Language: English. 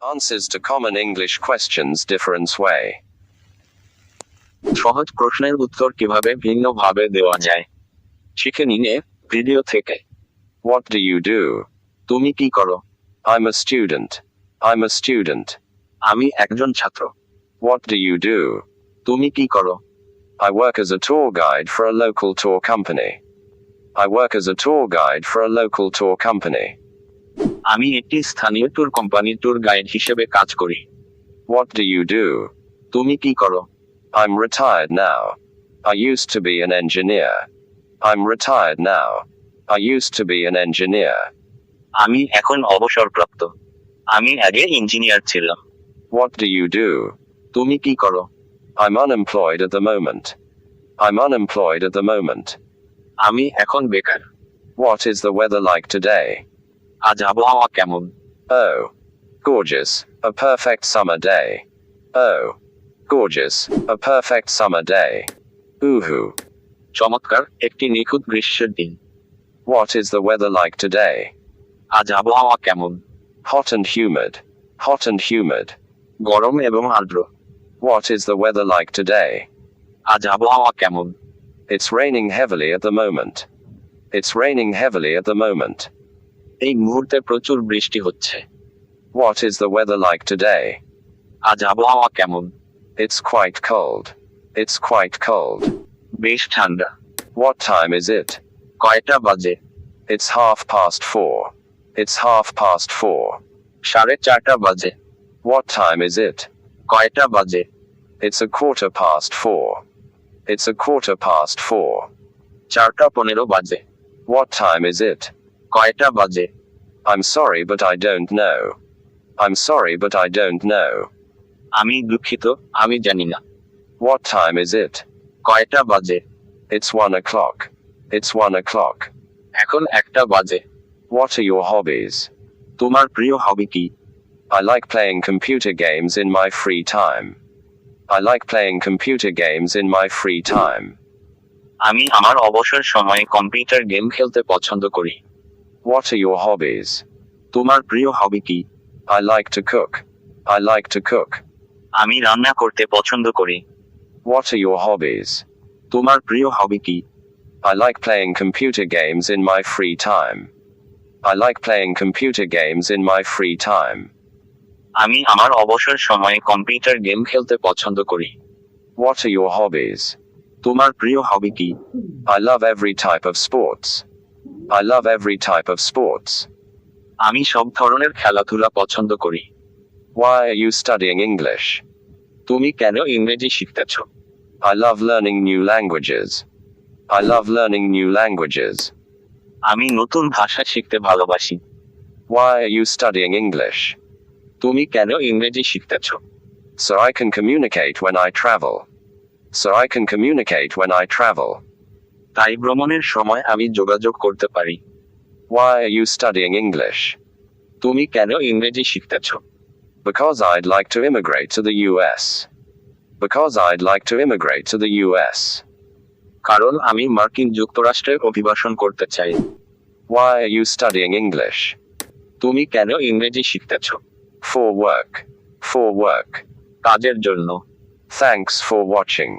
Answers to common English questions different way. সহজ প্রশ্নের উত্তর কিভাবে ভিন্নভাবে দেওয়া যায় শিখে নিন এই ভিডিও থেকে। What do you do? তুমি কি করো? I'm a student. I'm a student. আমি একজন ছাত্র। What do you do? তুমি কি করো? I work as a tour guide for a local tour company. I work as a tour guide for a local tour company. আমি একটি স্থানীয় tour কোম্পানির ট্যুর গাইড হিসেবে কাজ করি। What do you do? তুমি কি করো? I'm retired now. I used to be an engineer. I'm retired now. I used to be an engineer. আমি এখন অবসরপ্রাপ্ত। আমি আগে ইঞ্জিনিয়ার ছিলাম। What do you do? তুমি কি করো? I'm unemployed at the moment. I'm unemployed at the moment. আমি এখন বেকার। What is the weather like today? আজ আবহাওয়া কেমন? Oh, gorgeous, a perfect summer day. Oh, gorgeous, a perfect summer day. Ooh. চমৎকার, একটি নিখুঁত গ্রীষ্মের দিন। What is the weather like today? আজ আবহাওয়া কেমন? Hot and humid. Hot and humid. গরম এবং আর্দ্র। What is the weather like today? আজ আবহাওয়া কেমন? It's raining heavily at the moment. It's raining heavily at the moment. এই মুহূর্তে প্রচুর বৃষ্টি হচ্ছে। What is the weather like today? আজ আবহাওয়া কেমন? It's quite cold. It's quite cold. বেশ ঠান্ডা। What time is it? কয়টা বাজে? It's 4:30. It's 4:30. 4:30 বাজে। What time is it? কয়টা বাজে? It's 4:15. It's 4:15. 4:15 বাজে। What time is it? কয়টা বাজে? I'm sorry but I don't know. I'm sorry but I don't know. আমি দুঃখিত, আমি জানি না। What time is it? কয়টা বাজে? It's 1:00. It's 1:00. এখন 1টা বাজে। What are your hobbies? তোমার প্রিয় হবি কি? I like playing computer games in my free time. I like playing computer games in my free time. আমি আমার অবসর সময়ে কম্পিউটার গেম খেলতে পছন্দ করি। What are your hobbies? তোমার প্রিয় হবি কি? I like to cook. I like to cook. আমি রান্না করতে পছন্দ করি। What are your hobbies? তোমার প্রিয় হবি কি? I like playing computer games in my free time. I like playing computer games in my free time. আমি আমার অবসর সময়ে কম্পিউটার গেম খেলতে পছন্দ করি। What are your hobbies? তোমার প্রিয় হবি কি? I love every type of sports. I love every type of sports. আমি সব ধরনের খেলাধুলা পছন্দ করি। Why are you studying English? তুমি কেন ইংরেজি শিখতেছ? I love learning new languages. I love learning new languages. আমি নতুন ভাষা শিখতে ভালোবাসি। Why are you studying English? তুমি কেন ইংরেজি শিখতেছ? So I can communicate when I travel. So I can communicate when I travel. তাই ভ্রমণের সময় আমি যোগাযোগ করতে পারি। Why are you studying English? তুমি কেন ইংরেজি শিখতেছ? Because I'd like to immigrate to the US. Because I'd like to immigrate to the US. কারণ আমি মার্কিন যুক্তরাষ্ট্রে অভিবাসন করতে চাই। Why are you studying English? তুমি কেন ইংরেজি শিখতেছ? For work. For work. কাজের জন্য। Thanks for watching.